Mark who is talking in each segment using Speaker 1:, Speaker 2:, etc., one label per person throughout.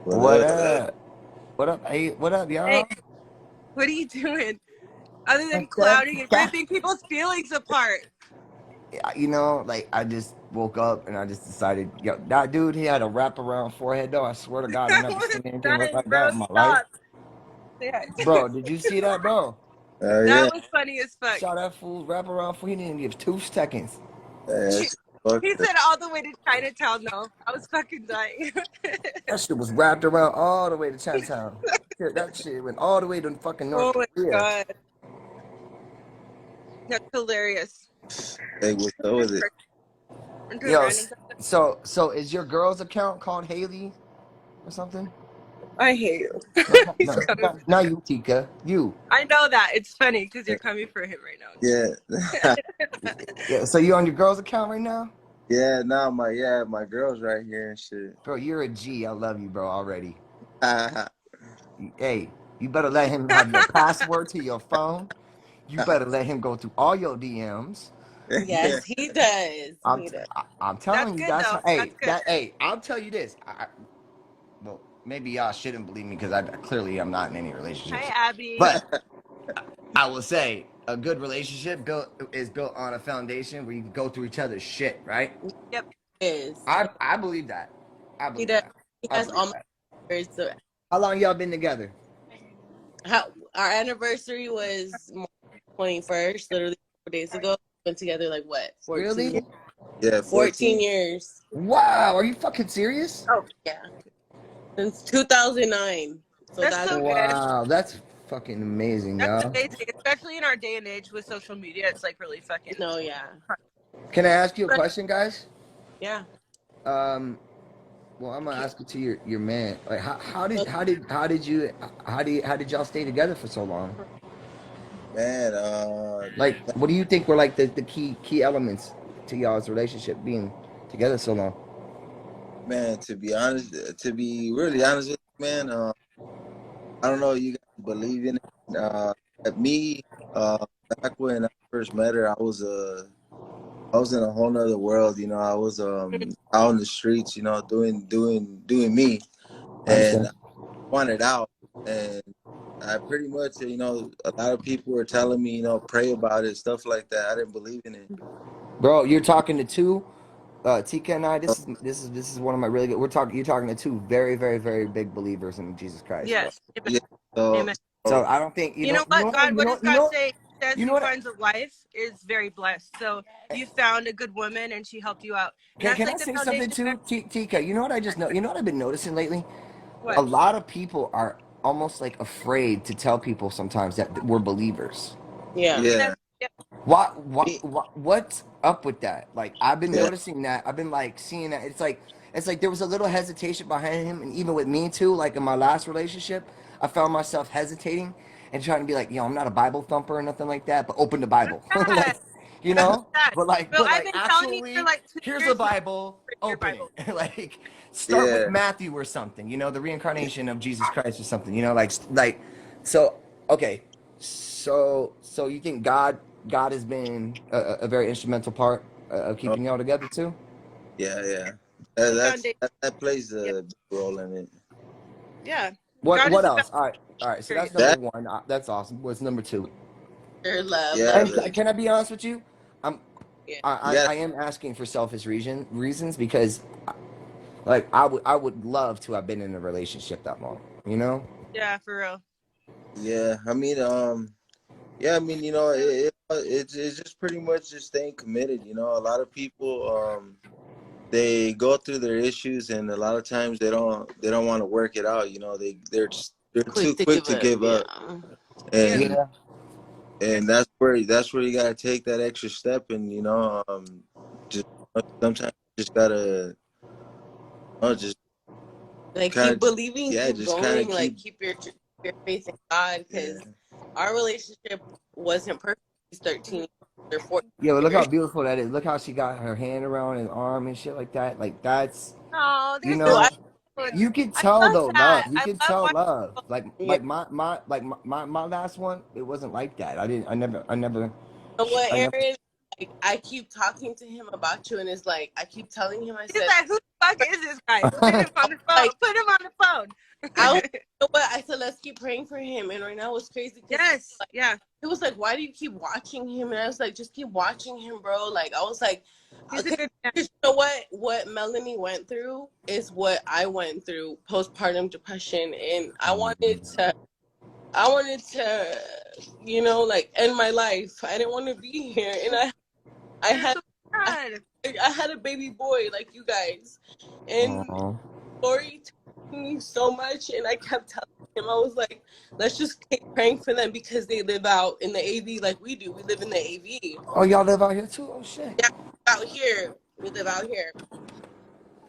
Speaker 1: What up? What up? Hey, what up,
Speaker 2: Hey,
Speaker 1: y'all?
Speaker 2: what are you doing? Other than
Speaker 1: What's up?
Speaker 2: clouding and ripping people's feelings apart.
Speaker 1: You know, like I just woke up and I just decided, yo, that dude, he had a wraparound forehead though. I swear to God, I've
Speaker 2: I
Speaker 1: never
Speaker 2: was
Speaker 1: seen anything look
Speaker 2: dying,
Speaker 1: like that
Speaker 2: bro.
Speaker 1: in my life.
Speaker 2: Stop. Yeah.
Speaker 1: Bro, did you see that, bro?
Speaker 2: That was funny as fuck.
Speaker 1: Saw that fool's wraparound fool. He didn't give 2 seconds.
Speaker 2: He said all the way to Chinatown, though. I was fucking dying.
Speaker 1: That shit was wrapped around all the way to Chinatown. That shit went all the way to fucking
Speaker 2: Oh
Speaker 1: North
Speaker 2: my
Speaker 1: Korea.
Speaker 2: god. That's hilarious.
Speaker 3: Hey, what's up with it?
Speaker 2: I'm doing
Speaker 1: Yo,
Speaker 2: random.
Speaker 1: so is your girl's account called Haley or something?
Speaker 2: I hate you. He's
Speaker 1: No,
Speaker 2: coming.
Speaker 1: not you, Tika. You.
Speaker 2: I know that. It's funny because you're coming for him right now.
Speaker 3: Yeah.
Speaker 1: Yeah, so you on your girl's account right now?
Speaker 3: Yeah, nah, my girl's right here and shit.
Speaker 1: Bro, you're a G. I love you, bro, already.
Speaker 3: Yeah,
Speaker 1: Hey, you better let him have your password to your phone. You better let him go through all your DMs.
Speaker 4: Yes, he does.
Speaker 1: I'm telling
Speaker 2: That's
Speaker 1: you,
Speaker 2: good,
Speaker 1: that's
Speaker 2: though.
Speaker 1: hey,
Speaker 2: That's good.
Speaker 1: hey, I'll tell you this. Well, maybe y'all shouldn't believe me because I clearly am not in any relationships.
Speaker 2: Hi, Abby.
Speaker 1: But I will say a good relationship is built on a foundation where you can go through each other's shit, right?
Speaker 2: Yep.
Speaker 4: Is
Speaker 1: I believe that. I
Speaker 4: he
Speaker 1: believe
Speaker 4: does?
Speaker 1: that.
Speaker 4: He
Speaker 1: I
Speaker 4: has
Speaker 1: believe
Speaker 4: all
Speaker 1: that.
Speaker 4: my numbers. So
Speaker 1: How long y'all been together?
Speaker 4: our anniversary was March 21st, literally 4 days ago. Been together like what? 14
Speaker 1: Really?
Speaker 4: years?
Speaker 3: yeah,
Speaker 4: 14 years.
Speaker 1: Wow, are you fucking serious?
Speaker 2: Oh,
Speaker 4: Yeah. Since 2009. So
Speaker 2: that's so good.
Speaker 1: Wow, that's fucking amazing,
Speaker 2: That's
Speaker 1: y'all.
Speaker 2: amazing, especially in our day and age with social media. It's like really fucking.
Speaker 4: no, yeah.
Speaker 1: Can I ask you a question, guys?
Speaker 4: Yeah.
Speaker 1: Well, I'm gonna ask it to your man. Like, how did y'all stay together for so long?
Speaker 3: man.
Speaker 1: Like, what do you think were like the key elements to y'all's relationship being together so long?
Speaker 3: Man, to be really honest with you, man, I don't know if you guys believe in it. At me, back when I first met her, I was in a whole nother world, you know. I was out in the streets, you know, doing me, and I wanted out, and I pretty much, you know, a lot of people were telling me, you know, pray about it, stuff like that. I didn't believe in it.
Speaker 1: Bro, you're talking to two. Tika and I. This is one of my really good. You're talking to two very, very, very big believers in Jesus Christ.
Speaker 2: Yes.
Speaker 1: Bro.
Speaker 3: Yeah, so,
Speaker 2: Amen.
Speaker 1: So I don't think
Speaker 2: You know what? God, what does God say? He says
Speaker 1: you know
Speaker 2: who
Speaker 1: what?
Speaker 2: finds a wife is very blessed. So you found a good woman and she helped you out. And
Speaker 1: Can I
Speaker 2: that's
Speaker 1: say
Speaker 2: like the
Speaker 1: something
Speaker 2: foundation.
Speaker 1: too, Tika? You know what I just know? You know what I've been noticing lately?
Speaker 2: What?
Speaker 1: A lot of people are almost like afraid to tell people sometimes that we're believers.
Speaker 4: Yeah.
Speaker 3: yeah.
Speaker 1: What's up with that? Like, I've been
Speaker 3: Yeah.
Speaker 1: noticing that. I've been like seeing that. It's like there was a little hesitation behind him, and even with me too. Like in my last relationship, I found myself hesitating and trying to be like, I'm not a Bible thumper or nothing like that, but open the Bible, like, you know. But like,
Speaker 2: Bill, I've been telling you for like 2
Speaker 1: here's
Speaker 2: years.
Speaker 1: a Bible,
Speaker 2: Your
Speaker 1: open
Speaker 2: Bible.
Speaker 1: it. Like, start with
Speaker 3: Yeah.
Speaker 1: Matthew or something, you know, the reincarnation of Jesus Christ or something, you know, like. So okay, so you think God has been a very instrumental part of keeping y'all together too?
Speaker 3: Yeah.
Speaker 2: Foundation.
Speaker 3: That plays a big role in it.
Speaker 2: Yeah.
Speaker 1: What
Speaker 2: God is
Speaker 1: else? All right. So that's
Speaker 3: That-
Speaker 1: number one. That's awesome. What's number two?
Speaker 4: Your love.
Speaker 3: Yeah,
Speaker 1: And can I be honest with you?
Speaker 4: Yeah.
Speaker 1: I am asking for selfish reasons because, like, I would love to have been in a relationship that long. You know?
Speaker 2: Yeah, for real.
Speaker 3: Yeah. I mean, you know, it's just pretty much just staying committed. You know, a lot of people, they go through their issues, and a lot of times they don't want to work it out. You know, they're too quick to give up, and and that's where you gotta take that extra step, and you know, just sometimes you just gotta, just
Speaker 4: like
Speaker 3: kinda,
Speaker 4: keep believing,
Speaker 3: yeah,
Speaker 4: keep
Speaker 3: just
Speaker 4: going,
Speaker 3: kinda
Speaker 4: like keep your faith in God, because our relationship wasn't perfect. He's 13 or 14.
Speaker 1: Yeah, but look how beautiful that is. Look how she got her hand around his arm and shit like that. Like, that's,
Speaker 2: Oh,
Speaker 1: you
Speaker 2: there's
Speaker 1: know,
Speaker 2: so
Speaker 1: you can
Speaker 2: I
Speaker 1: tell
Speaker 2: love
Speaker 1: though
Speaker 2: that.
Speaker 1: love. You
Speaker 2: I
Speaker 1: can
Speaker 2: love
Speaker 1: tell
Speaker 2: watching
Speaker 1: love.
Speaker 2: people.
Speaker 1: Like my last one, it wasn't like that. I never
Speaker 4: So what,
Speaker 1: I never.
Speaker 4: Aaron? like, I keep talking to him about you, and it's like I keep telling him. I
Speaker 2: He's
Speaker 4: said,
Speaker 2: like, who the fuck is this guy? Put him on the phone.
Speaker 4: like,
Speaker 2: Put him on the phone.
Speaker 4: I was, you know what? I said, let's keep praying for him. And right now it's crazy because
Speaker 2: Yes.
Speaker 4: like,
Speaker 2: Yeah.
Speaker 4: it was like, why do you keep watching him? And I was like, just keep watching him, bro. Like, I was like,
Speaker 2: He's a good man.
Speaker 4: you know what Melanie went through is what I went through, postpartum depression, and I wanted to, you know, like end my life. I didn't want to be here, and I
Speaker 2: You're
Speaker 4: had
Speaker 2: so sad.
Speaker 4: I had a baby boy like you guys, and
Speaker 1: Aw.
Speaker 4: Lori taught me so much, and I kept telling him, I was like, let's just keep praying for them because they live out in the AV like we do. We live in the AV.
Speaker 1: Oh, y'all live out here too? Oh shit.
Speaker 4: Yeah, out here. We live out here.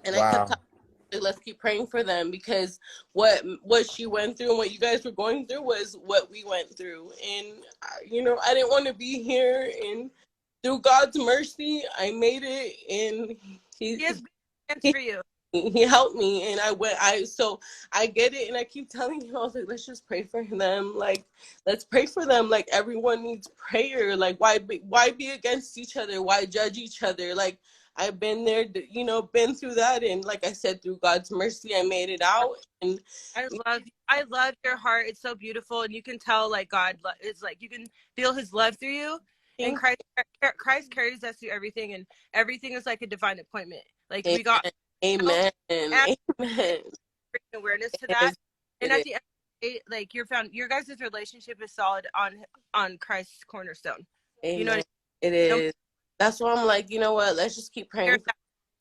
Speaker 4: And I kept
Speaker 1: Wow.
Speaker 4: telling him, let's keep praying for them because what she went through and what you guys were going through was what we went through. And, you know, I didn't want to be here. And through God's mercy, I made it. And
Speaker 2: He has plans for you.
Speaker 4: he helped me, and so I get it, and I keep telling him, I was like, let's just pray for them, like, let's pray for them, like, everyone needs prayer, like, why be against each other, why judge each other, like, I've been there, you know, been through that, and like I said, through God's mercy, I made it out, and
Speaker 2: I love your heart. It's so beautiful, and you can tell like God is like you can feel His love through you, and Christ carries us through everything, and everything is like a divine appointment. Like we got
Speaker 4: amen,
Speaker 2: amen.
Speaker 4: Amen.
Speaker 2: Awareness to that, and at the end of the day, like your guys' relationship is solid on Christ's cornerstone.
Speaker 4: Amen.
Speaker 2: You know what
Speaker 4: it is. That's why I'm like, you know what? Let's just keep praying for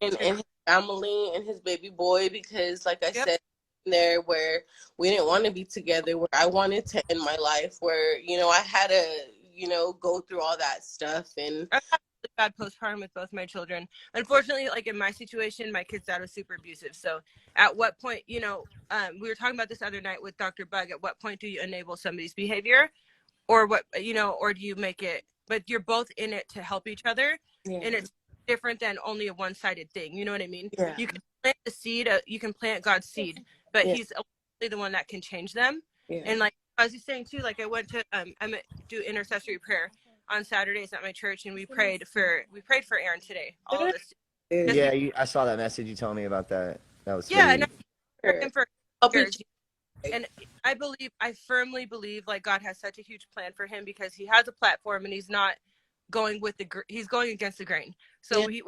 Speaker 4: him and his family and his baby boy because, like I said, there where we didn't want to be together, where I wanted to end my life, where you know I had to, you know, go through all that stuff and.
Speaker 2: I had really bad postpartum with both my children. Unfortunately, like in my situation, my kid's dad was super abusive. So, at what point, you know, we were talking about this other night with Dr. Bug. At what point do you enable somebody's behavior, or what, you know, or do you make it? But you're both in it to help each other, and it's different than only a one-sided thing. You know what I mean?
Speaker 4: Yeah.
Speaker 2: You can plant the seed. You can plant God's seed, but He's only the one that can change them. Yeah. And like I was saying too, like I went to do intercessory prayer on Saturdays at my church, and we prayed for Aaron today. All of us.
Speaker 1: Yeah, I saw that message you told me about that. That was
Speaker 2: yeah,
Speaker 1: crazy.
Speaker 2: and for years. And I firmly believe like God has such a huge plan for him because he has a platform and he's not going with he's going against the grain. So we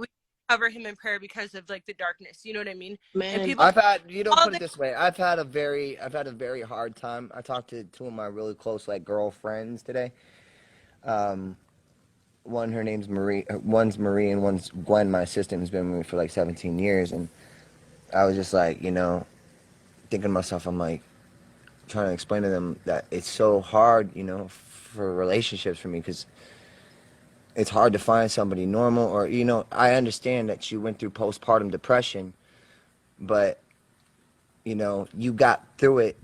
Speaker 2: cover him in prayer because of like the darkness. You know what I mean?
Speaker 4: Man.
Speaker 2: And people,
Speaker 1: you don't put it this way. I've had a very hard time. I talked to two of my really close like girlfriends today. One, her name's Marie. One's Marie and one's Gwen. My assistant has been with me for like 17 years, and I was just like, you know, thinking to myself, I'm like, trying to explain to them that it's so hard, you know, for relationships for me because it's hard to find somebody normal or, you know, I understand that you went through postpartum depression, but, you know, you got through it.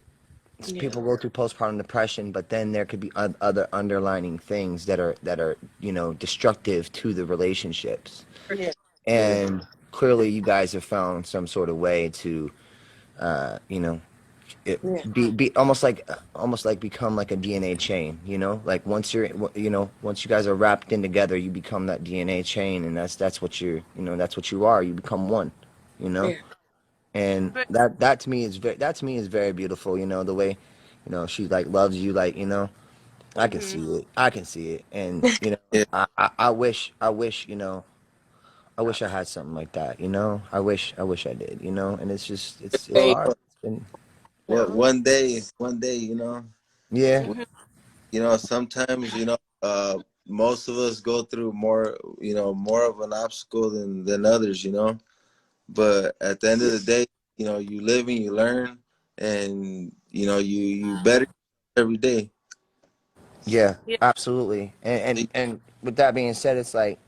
Speaker 1: Yeah. People go through postpartum depression, but then there could be other underlining things that are, you know, destructive to the relationships. Yeah. And clearly you guys have found some sort of way to, you know, be almost like become like a DNA chain, you know, like once you guys are wrapped in together, you become that DNA chain, and that's what you're, you know, that's what you are. You become one, you know, and that to me is very beautiful, you know, the way, you know, she like loves you, like, you know, I can see it, and you know, I wish, you know, I wish I had something like that, you know, I wish I did, you know, and it's just it's hard. It's been,
Speaker 3: well, one day, you know.
Speaker 1: Yeah.
Speaker 3: You know, sometimes, you know, most of us go through more, you know, more of an obstacle than others, you know. But at the end of the day, you know, you live and you learn, and you know, you better every day.
Speaker 1: Yeah, absolutely. And with that being said, it's like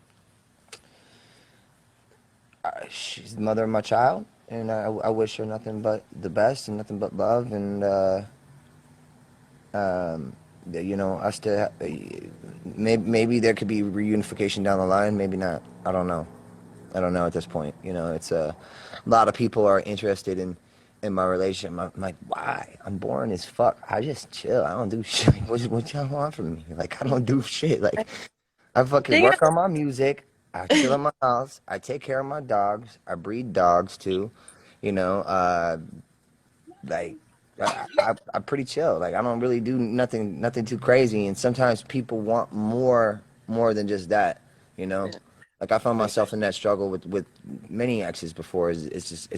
Speaker 1: she's the mother of my child, and I wish her nothing but the best and nothing but love, and you know, I still maybe there could be reunification down the line, maybe not. I don't know at this point. You know, it's a lot of people are interested in my relationship. I'm like, why? I'm boring as fuck. I just chill. I don't do shit. What y'all want from me? Like, I don't do shit. Like, I fucking
Speaker 2: Thing
Speaker 1: work on my music. I chill in my house. I take care of my dogs. I breed dogs too. You know, like I'm pretty chill. Like I don't really do nothing too crazy. And sometimes people want more than just that. You know, like I found myself in that struggle with many exes before. It's just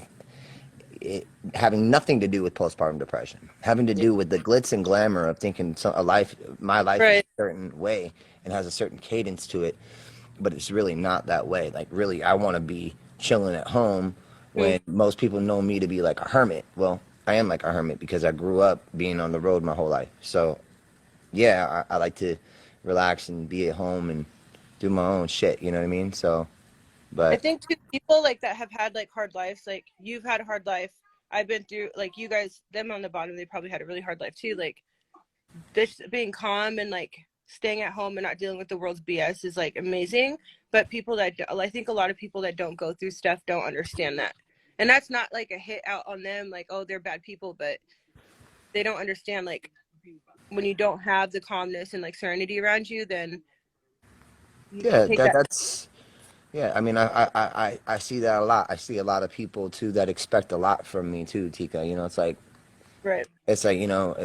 Speaker 1: it having nothing to do with postpartum depression, having to do with the glitz and glamour of thinking my life is a
Speaker 2: right.
Speaker 1: certain way and has a certain cadence to it, but it's really not that way. Like really, I want to be chilling at home
Speaker 2: Mm.
Speaker 1: when most people know me to be like a hermit. Well, I am like a hermit because I grew up being on the road my whole life. So yeah, I like to relax and be at home and do my own shit. You know what I mean? So,
Speaker 2: I
Speaker 1: but
Speaker 2: think too, people like that have had like hard lives, like you've had a hard life. I've been through, like, you guys, them on the bottom, they probably had a really hard life too. Like this being calm and like staying at home and not dealing with the world's BS is like amazing. But people that I think a lot of people that don't go through stuff don't understand that. And that's not like a hit out on them, like, oh, they're bad people, but they don't understand, like, when you don't have the calmness and like serenity around you, then you
Speaker 1: yeah,
Speaker 2: take that.
Speaker 1: that's yeah. I mean, I see that a lot. I see a lot of people too that expect a lot from me too, Tika. You know,
Speaker 2: Right.
Speaker 1: it's like you know,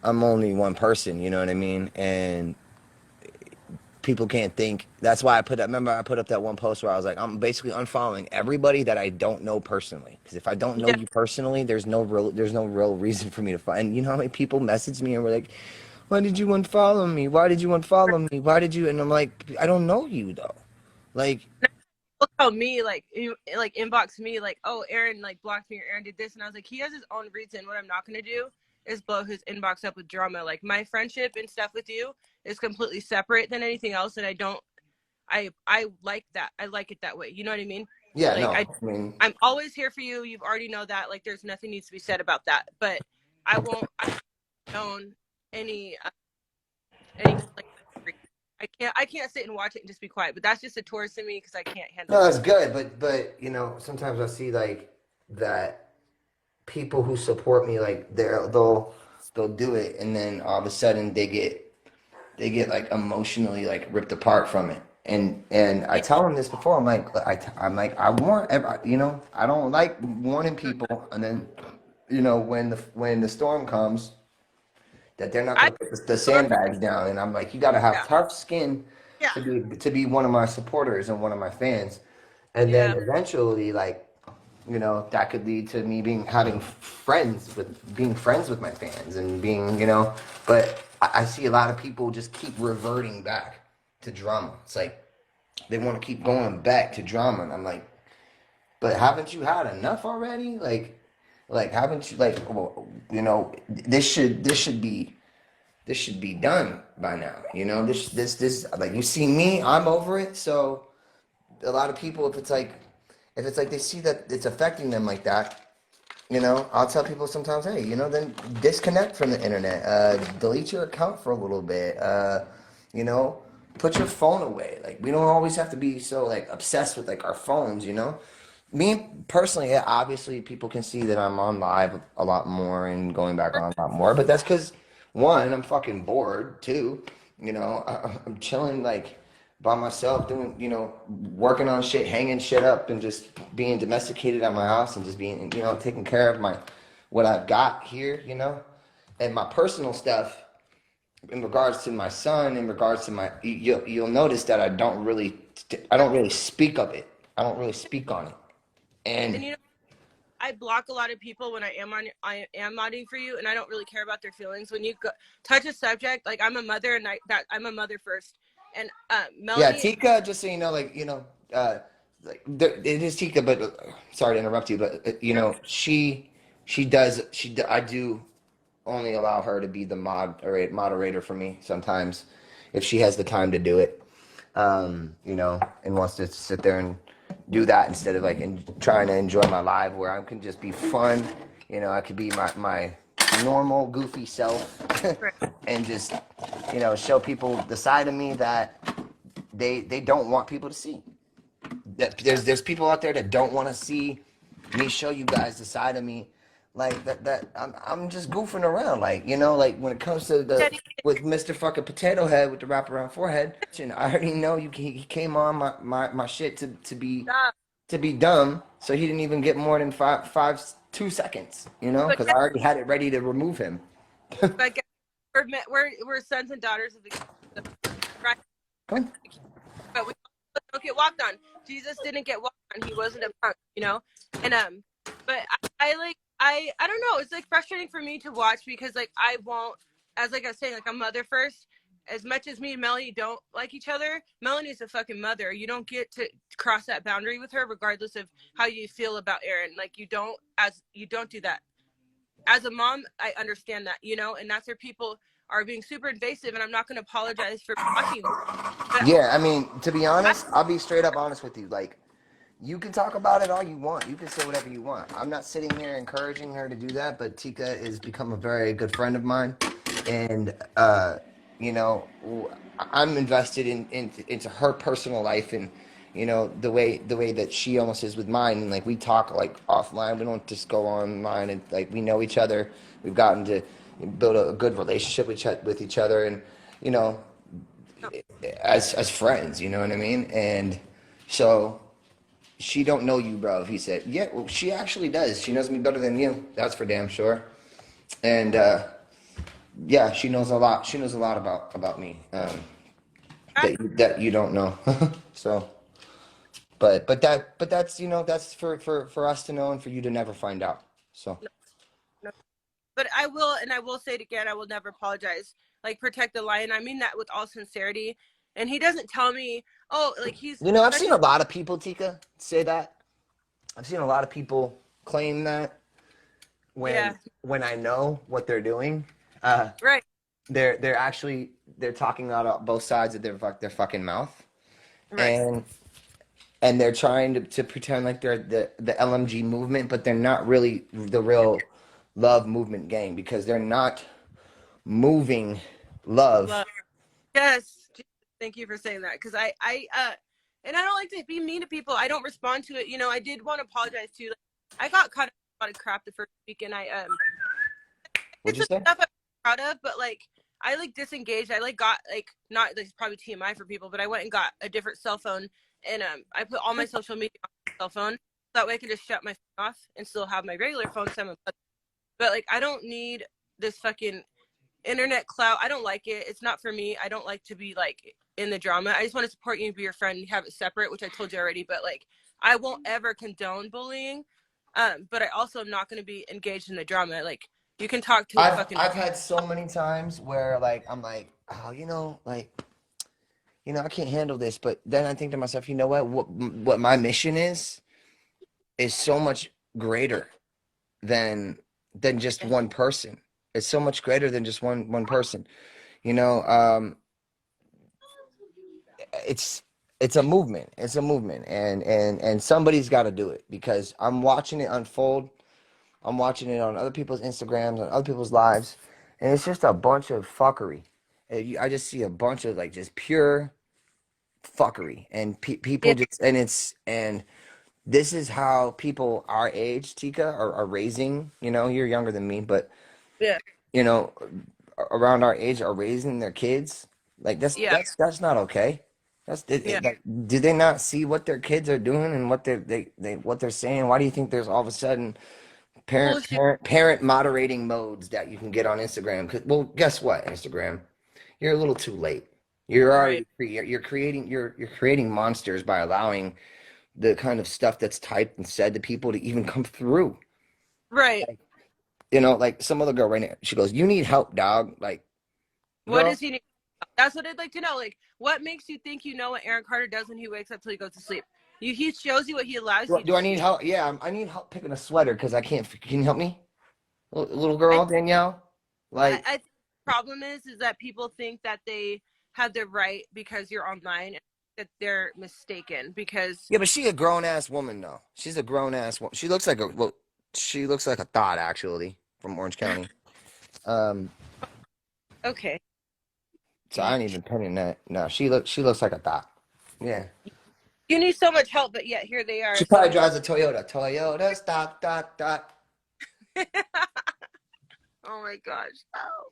Speaker 1: I'm only one person. You know what I mean? And people can't think. That's why remember I put up that one post where I was like, I'm basically unfollowing everybody that I don't know personally. Because if I don't know
Speaker 2: Yeah.
Speaker 1: you personally, there's no real reason for me to find. And you know how many people message me and were like, why did you unfollow me? Why did you unfollow me? Why did you? And I'm like, I don't know you though. Like,
Speaker 2: People tell me, like, like inbox me like, oh, Aaron like blocked me, or Aaron did this, and I was like, he has his own reason. What I'm not gonna do is blow his inbox up with drama. Like my friendship and stuff with you is completely separate than anything else, and I like that. I like it that way. You know what I mean?
Speaker 1: yeah,
Speaker 2: Like
Speaker 1: no, I mean,
Speaker 2: I'm always here for you. You've already know that. Like there's nothing needs to be said about that. But I won't own any like, I can't sit and watch it and just be quiet. But that's just a tourist in me because I can't handle
Speaker 1: no,
Speaker 2: it.
Speaker 1: that's good. But you know, sometimes I see like that people who support me, like they'll do it, and then all of a sudden they get like emotionally like ripped apart from it. And I
Speaker 2: Yeah.
Speaker 1: tell them this before. I'm like I want you know I don't like warning people, and then you know when the storm comes that they're not
Speaker 2: I
Speaker 1: going to put the sandbags down, and I'm like you got to have
Speaker 2: yeah.
Speaker 1: tough skin
Speaker 2: Yeah.
Speaker 1: to be one of my supporters and one of my fans, and then
Speaker 2: Yeah.
Speaker 1: eventually like you know that could lead to me being friends with my fans and being you know but I see a lot of people just keep reverting back to drama. It's like they want to keep going back to drama, and I'm like, but haven't you had enough already? Like haven't you like well, you know this should be done by now. You know this like you see me, I'm over it. So a lot of people, if it's like they see that it's affecting them like that, you know, I'll tell people sometimes, hey, you know, then disconnect from the internet, delete your account for a little bit, you know, put your phone away. Like we don't always have to be so like obsessed with like our phones, you know. Me personally, yeah, obviously people can see that I'm on live a lot more and going back on a lot more, but that's because one, I'm fucking bored. Two, you know, I'm chilling like by myself, doing, you know, working on shit, hanging shit up, and just being domesticated at my house and just being, you know, taking care of what I've got here, you know, and my personal stuff in regards to my son, in regards to you'll notice that I don't really speak of it. I don't really speak on it.
Speaker 2: And
Speaker 1: And
Speaker 2: you know, I block a lot of people when I am modding for you, and I don't really care about their feelings. When you touch a subject, like I'm a mother, and I'm a mother first. And
Speaker 1: yeah,
Speaker 2: Melanie,
Speaker 1: Tika, just so you know, like, you know, it is Tika, but sorry to interrupt you, but you know, I do only allow her to be the moderator for me sometimes if she has the time to do it, you know, and wants to sit there and do that instead of like trying to enjoy my live where I can just be fun. You know, I could be my normal goofy self and just, you know, show people the side of me that they don't want people to see. That there's people out there that don't want to see me show you guys the side of me like that I'm just goofing around, like, you know, like when it comes to the with Mr. fucking Potato Head with the wraparound forehead. And I already know he came on my shit
Speaker 2: Stop.
Speaker 1: to be dumb, so he didn't even get more than 2 seconds, you know,
Speaker 2: But
Speaker 1: because I already had it ready to remove him.
Speaker 2: but guess- we're sons and daughters of the kingdom, right? But we don't get walked on. Jesus didn't get walked on. He wasn't a punk, you know. And but I like I don't know. It's like frustrating for me to watch because like I won't, as like I was saying, like I'm mother first. As much as me and Melanie don't like each other, Melanie's a fucking mother. You don't get to cross that boundary with her, regardless of how you feel about Aaron. Like you don't do that. As a mom, I understand that, you know, and that's where people are being super invasive, and I'm not going to apologize for blocking. But
Speaker 1: Yeah, I mean, to be honest, I'll be straight up honest with you. Like, you can talk about it all you want. You can say whatever you want. I'm not sitting here encouraging her to do that, but Tika has become a very good friend of mine, and you know, I'm invested into her personal life, and you know the way that she almost is with mine. And like we talk like offline. We don't just go online, and like we know each other. We've gotten to build a good relationship with each other, and you know, as friends. You know what I mean? And so she don't know you, bro. He said, yeah, well, she actually does. She knows me better than you. That's for damn sure. And yeah, she knows a lot. She knows a lot about me that you don't know. So, but that's, you know, that's for us to know and for you to never find out. So
Speaker 2: no, but I will say it again. I will never apologize. Like protect the lion. I mean that with all sincerity. And he doesn't tell me, oh, like he's
Speaker 1: you know, I've
Speaker 2: such
Speaker 1: seen
Speaker 2: a
Speaker 1: a lot of people, Tika, say that. I've seen a lot of people claim that
Speaker 2: yeah,
Speaker 1: when I know what they're doing. Uh,
Speaker 2: right,
Speaker 1: they're actually they're talking out of both sides of their fucking mouth,
Speaker 2: right.
Speaker 1: and they're trying to pretend like they're the LMG movement, but they're not really the real love movement gang because they're not moving love.
Speaker 2: Love. Yes. Thank you for saying that. Because and I don't like to be mean to people. I don't respond to it. You know, I did want to apologize too. Like, I got caught up in a lot of crap the first week, and I
Speaker 1: What'd
Speaker 2: did
Speaker 1: you
Speaker 2: some
Speaker 1: say?
Speaker 2: stuff I'm proud of, but like I like disengaged. I like got like not like probably TMI for people, but I went and got a different cell phone, and I put all my social media on my cell phone. That way I can just shut my phone off and still have my regular phone. But like I don't need this fucking internet clout. I don't like it. It's not for me. I don't like to be like in the drama. I just want to support you and be your friend and have it separate, which I told you already. But like I won't ever condone bullying. But I also am not going to be engaged in the drama. Like you can talk to a fucking
Speaker 1: I've had so many times where like I'm like, oh, I can't handle this, but then I think to myself, you know what my mission is so much greater than just one person. It's so much greater than just one person. You know, it's a movement. It's a movement, and somebody's got to do it because I'm watching it unfold. I'm watching it on other people's Instagrams, on other people's lives, and it's just a bunch of fuckery. I just see a bunch of like just pure fuckery, and people
Speaker 2: yeah,
Speaker 1: just and this is how people our age, Tika, are raising. You know, you're younger than me, but
Speaker 2: yeah,
Speaker 1: you know, around our age are raising their kids. Like
Speaker 2: yeah,
Speaker 1: that's not okay.
Speaker 2: yeah.
Speaker 1: Like, do they not see what their kids are doing and what what they're saying? Why do you think there's all of a sudden
Speaker 2: Bullshit.
Speaker 1: parent moderating modes that you can get on Instagram? Well, guess what, Instagram, you're a little too late. You're
Speaker 2: Right,
Speaker 1: already you're creating monsters by allowing the kind of stuff that's typed and said to people to even come through.
Speaker 2: right.
Speaker 1: You know, like some other girl right now, she goes, "You need help, dog." Like,
Speaker 2: What
Speaker 1: girl,
Speaker 2: does he need? That's what I'd like to know. Like, what makes you think you know what Aaron Carter does when he wakes up till he goes to sleep? He shows you what he allows you
Speaker 1: do
Speaker 2: to
Speaker 1: I need
Speaker 2: see.
Speaker 1: help? Yeah, I need help picking a sweater because I can't. Can you help me, little
Speaker 2: I
Speaker 1: girl Danielle? Like,
Speaker 2: I think the problem is that people think that they have the right because you're online, and that they're mistaken because
Speaker 1: yeah, but she a grown ass woman though. She's a grown ass woman. She looks like she looks like a thought actually from Orange County. Um,
Speaker 2: okay,
Speaker 1: so I ain't even pinning that. No, she looks like a thought. Yeah,
Speaker 2: you need so much help, but yet here they are.
Speaker 1: she probably
Speaker 2: So
Speaker 1: drives a Toyota. Toyota, dot dot dot.
Speaker 2: Oh my gosh. Oh.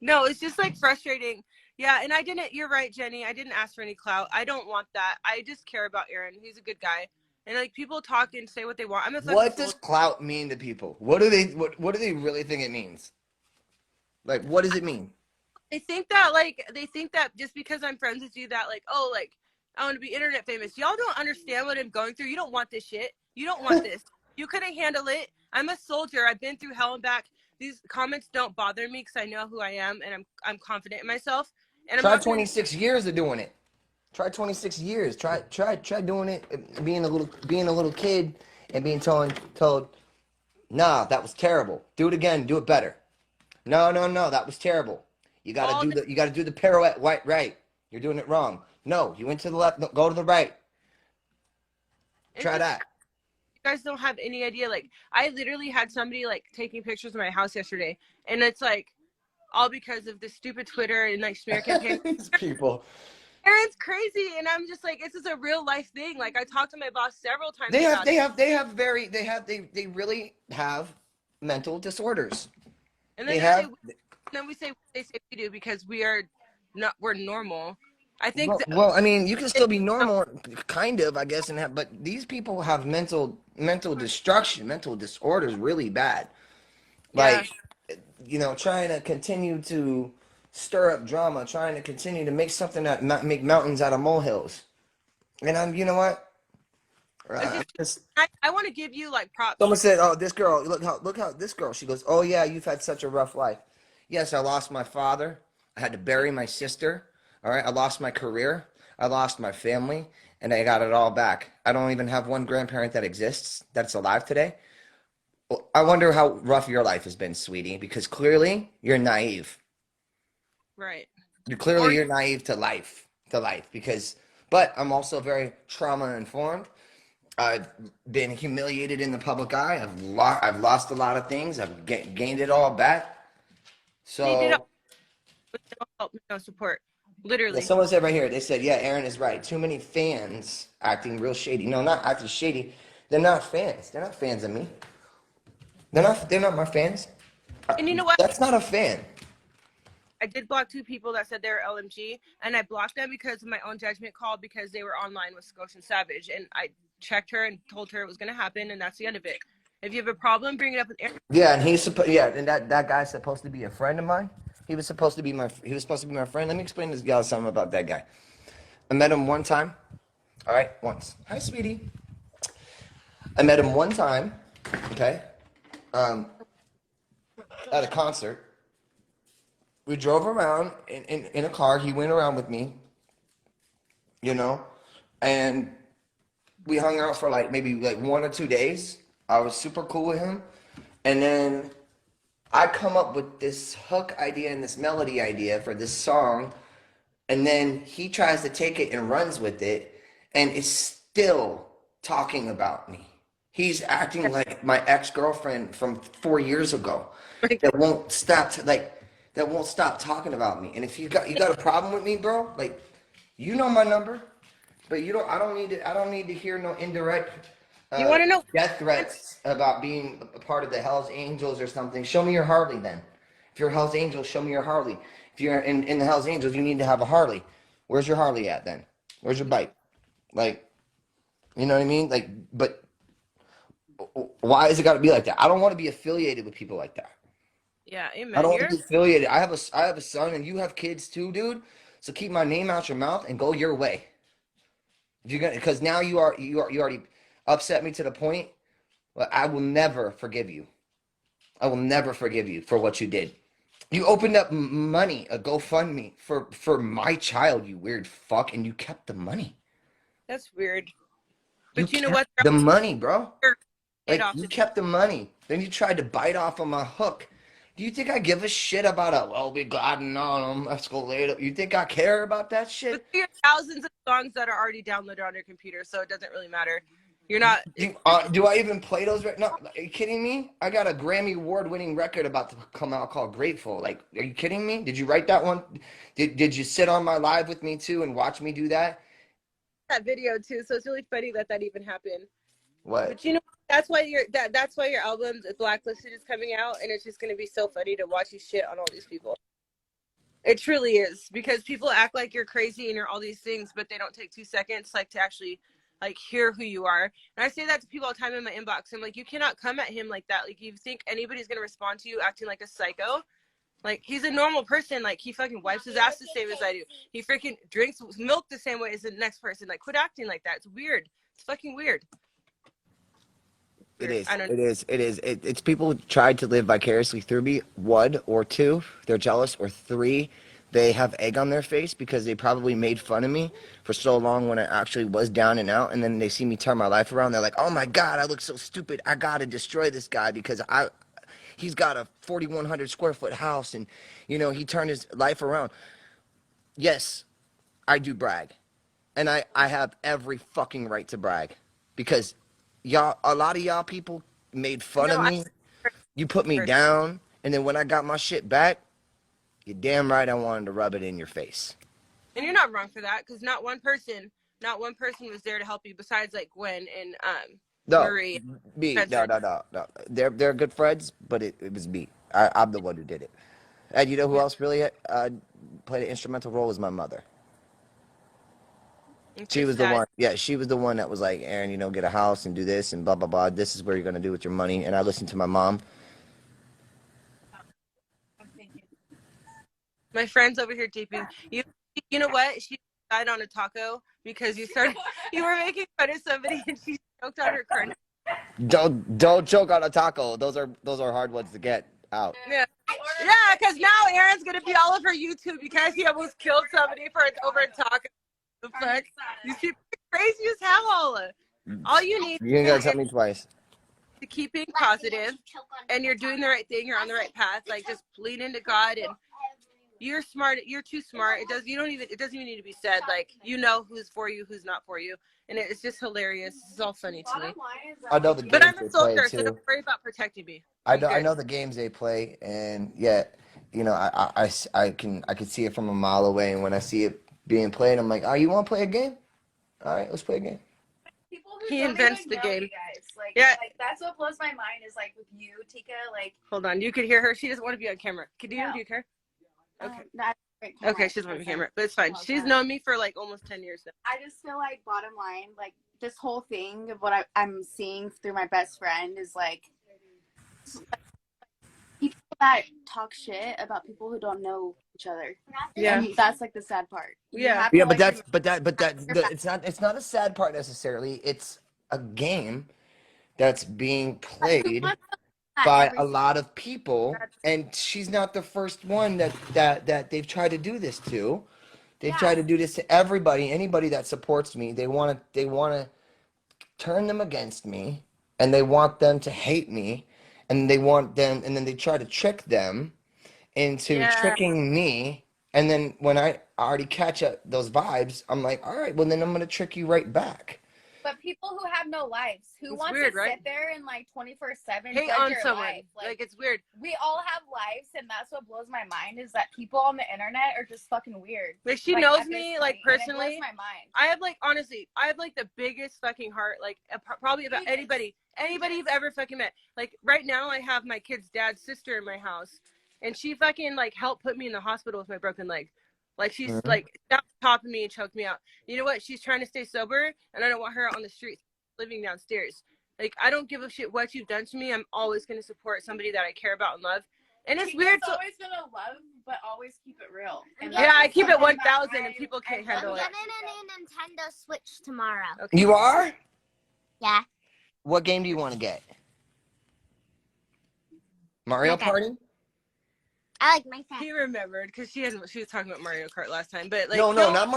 Speaker 2: No, it's just like frustrating. Yeah, and you're right, Jenny. I didn't ask for any clout. I don't want that. I just care about Aaron. He's a good guy. And like people talk and say what they want. I'm a fucking
Speaker 1: What does
Speaker 2: soldier.
Speaker 1: clout mean to people? What do they really think it means? Like, what does it mean?
Speaker 2: They think that just because I'm friends with you that like, oh, like I want to be internet famous. Y'all don't understand what I'm going through. You don't want this shit. You don't want this. You couldn't handle it. I'm a soldier. I've been through hell and back. These comments don't bother me because I know who I am and I'm confident in myself. And I'm
Speaker 1: Try
Speaker 2: not gonna
Speaker 1: 26 years of doing it. Try 26 years. Try doing it. Being a little kid and being told, nah, that was terrible. Do it again. Do it better. No, that was terrible. You gotta do the pirouette right. You're doing it wrong. No, you went to the left. No, go to the right. Try that.
Speaker 2: You guys don't have any idea. Like I literally had somebody like taking pictures of my house yesterday, and it's like all because of this stupid Twitter and like smear campaign.
Speaker 1: These people.
Speaker 2: Aaron's crazy, and I'm just like, this is a real life thing. Like I talked to my boss several times.
Speaker 1: They really have mental disorders.
Speaker 2: And
Speaker 1: They
Speaker 2: then
Speaker 1: have.
Speaker 2: we say what they say we do because we're normal. I think
Speaker 1: Well, I mean, you can still be normal, kind of, I guess, but these people have mental destruction, mental disorders, really bad. Like, trying to continue to stir up drama, trying to continue to make something that make mountains out of molehills. And you know what?
Speaker 2: I want to give you like props.
Speaker 1: Someone said, "Oh, this girl, look how this girl." She goes, "Oh yeah, you've had such a rough life." Yes, I lost my father. I had to bury my sister. All right, I lost my career. I lost my family, and I got it all back. I don't even have one grandparent that exists that's alive today. Well, I wonder how rough your life has been, sweetie, because clearly you're naive.
Speaker 2: Right.
Speaker 1: You're naive to life, but I'm also very trauma informed. I've been humiliated in the public eye. I've lost a lot of things. I've gained it all back. So
Speaker 2: They did with no help, no support. Literally.
Speaker 1: someone said right here. They said, "Yeah, Aaron is right. Too many fans acting real shady. No, not acting shady. They're not fans. They're not fans of me. They're not my fans.
Speaker 2: And you know what?
Speaker 1: That's not a fan."
Speaker 2: I did block 2 people that said they were LMG, and I blocked them because of my own judgment call because they were online with Scotian Savage, and I checked her and told her it was going to happen, and that's the end of it. If you have a problem, bring it up with Aaron.
Speaker 1: Yeah, and and that guy's supposed to be a friend of mine. He was supposed to be my friend. Let me explain this guy something about that guy. I met him one time. All right, once. Hi, sweetie. I met him one time. Okay. At a concert. We drove around in a car. He went around with me, and we hung out for maybe 1 or 2 days. I was super cool with him. And then I come up with this hook idea and this melody idea for this song. And then he tries to take it and runs with it. And is still talking about me. He's acting like my ex-girlfriend from 4 years ago that won't stop talking about me. And if you got a problem with me, bro, you know my number, but I don't need to hear no indirect
Speaker 2: You want to know?
Speaker 1: death threats about being a part of the Hells Angels or something. Show me your Harley then. If you're Hells Angels, show me your Harley. If you're in the Hells Angels, you need to have a Harley. Where's your Harley at then? Where's your bike? You know what I mean? But why is it got to be like that? I don't want to be affiliated with people like that.
Speaker 2: Yeah, amen.
Speaker 1: I don't want to be affiliated. I have a son, and you have kids too, dude. So keep my name out your mouth and go your way. If you're gonna, because now you already upset me to the point. Well, I will never forgive you. I will never forgive you for what you did. You opened up money, a GoFundMe for my child, you weird fuck, and you kept the money.
Speaker 2: That's weird. But you know what?
Speaker 1: The money, bro. You kept the money. Then you tried to bite off on my hook. Do you think I give a shit about we'll be gliding on them, Escalator? You think I care about that shit?
Speaker 2: But there are thousands of songs that are already downloaded on your computer, so it doesn't really matter. You're not.
Speaker 1: Do I even play those right now? Are you kidding me? I got a Grammy award-winning record about to come out called Grateful. Are you kidding me? Did you write that one? Did you sit on my live with me too and watch me do that?
Speaker 2: That video too, so it's really funny that even happened.
Speaker 1: What?
Speaker 2: But you know, that's why your album Blacklisted is coming out, and it's just gonna be so funny to watch you shit on all these people. It truly is, because people act like you're crazy and you're all these things, but they don't take 2 seconds like to actually like hear who you are. And I say that to people all the time in my inbox. I'm like, you cannot come at him like that. Like, you think anybody's gonna respond to you acting like a psycho? Like, he's a normal person. Like, he fucking wipes his ass the same as I do. He freaking drinks milk the same way as the next person. Like, quit acting like that. It's weird. It's fucking weird.
Speaker 1: It is. It's people who tried to live vicariously through me. 1 or 2, they're jealous. Or 3, they have egg on their face because they probably made fun of me for so long when I actually was down and out. And then they see me turn my life around. They're like, oh my God, I look so stupid. I got to destroy this guy because he's got a 4,100 square foot house and, you know, he turned his life around. Yes, I do brag. And I have every fucking right to brag because y'all, a lot of y'all people made fun of me. You put me down. And then when I got my shit back, you're damn right I wanted to rub it in your face.
Speaker 2: And you're not wrong for that, because not one person was there to help you besides like Gwen and Marie.
Speaker 1: Me. No. They're good friends, but it was me. I'm the one who did it. And you know who else really played an instrumental role was my mother. She was the one. Yeah, she was the one that was like, Aaron, you know, get a house and do this and blah blah blah. This is where you're gonna do with your money. And I listened to my mom.
Speaker 2: My friend's over here deeping. You know what? She died on a taco because you were making fun of somebody and she choked on her corn.
Speaker 1: Don't choke on a taco. Those are hard ones to get out.
Speaker 2: Yeah, because now Aaron's gonna be all over YouTube because he almost killed somebody over a taco. The fuck? These people are crazy as hell. All you need.
Speaker 1: You ain't gotta tell me twice.
Speaker 2: To keep being positive, and you're doing the right thing. You're on the right path. Like, just lean into God, and you're smart. You're too smart. It doesn't even need to be said. Like, you know who's for you, who's not for you, and it's just hilarious. It's all funny to me.
Speaker 1: I know the games
Speaker 2: but I'm
Speaker 1: they
Speaker 2: a soldier,
Speaker 1: play
Speaker 2: so
Speaker 1: too.
Speaker 2: don't worry about protecting me.
Speaker 1: I know the games they play, and yet, you know, I can see it from a mile away, and when I see it being played, I'm like, oh, you want to play a game? All right, let's play a game.
Speaker 2: He invents the game.
Speaker 5: Guys. Like,
Speaker 2: yeah,
Speaker 5: like that's what blows my mind is like with you, Tika. Like,
Speaker 2: hold on, you could hear her. She doesn't want to be on camera. Do you hear her? Okay. Okay, she doesn't want to be on camera, but it's fine. She's known me for like almost 10 years now.
Speaker 5: I just feel like, bottom line, like this whole thing of what I'm seeing through my best friend is like people that talk shit about people who don't know each other.
Speaker 2: Yeah,
Speaker 5: and that's like the sad part.
Speaker 2: Yeah,
Speaker 1: yeah, but it's not a sad part necessarily. It's a game that's being played by a lot of people, and she's not the first one that they've tried to do this to. They've tried to do this to everybody, anybody that supports me. They want to turn them against me, and they want them to hate me, and then they try to trick them into tricking me. And then when I already catch those vibes, I'm like, all right, well then I'm gonna trick you right back.
Speaker 5: But people who have no lives, who want to sit there and like 24/7
Speaker 2: hate on someone, like it's weird.
Speaker 5: We all have lives, and that's what blows my mind is that people on the internet are just fucking weird.
Speaker 2: Like, she knows me, like, personally.
Speaker 5: It blows my mind.
Speaker 2: I have, like, honestly, I have like the biggest fucking heart, like probably about anybody you've ever fucking met. Like, right now, I have my kid's dad's sister in my house, and she fucking like helped put me in the hospital with my broken leg. Like, she's like down top of me and choked me out. You know what? She's trying to stay sober, and I don't want her out on the streets living downstairs. Like, I don't give a shit what you've done to me. I'm always going to support somebody that I care about and love. And it's weird.
Speaker 5: It's always going to love, but always keep it real. And
Speaker 2: yeah, I keep it 1,000, and people can't handle it.
Speaker 6: I'm getting a Nintendo Switch tomorrow.
Speaker 2: Okay.
Speaker 1: You are?
Speaker 6: Yeah.
Speaker 1: What game do you want to get? Mario Party?
Speaker 6: I like Minecraft.
Speaker 2: He remembered because she was talking about Mario Kart last time, but like
Speaker 1: no, not Mario.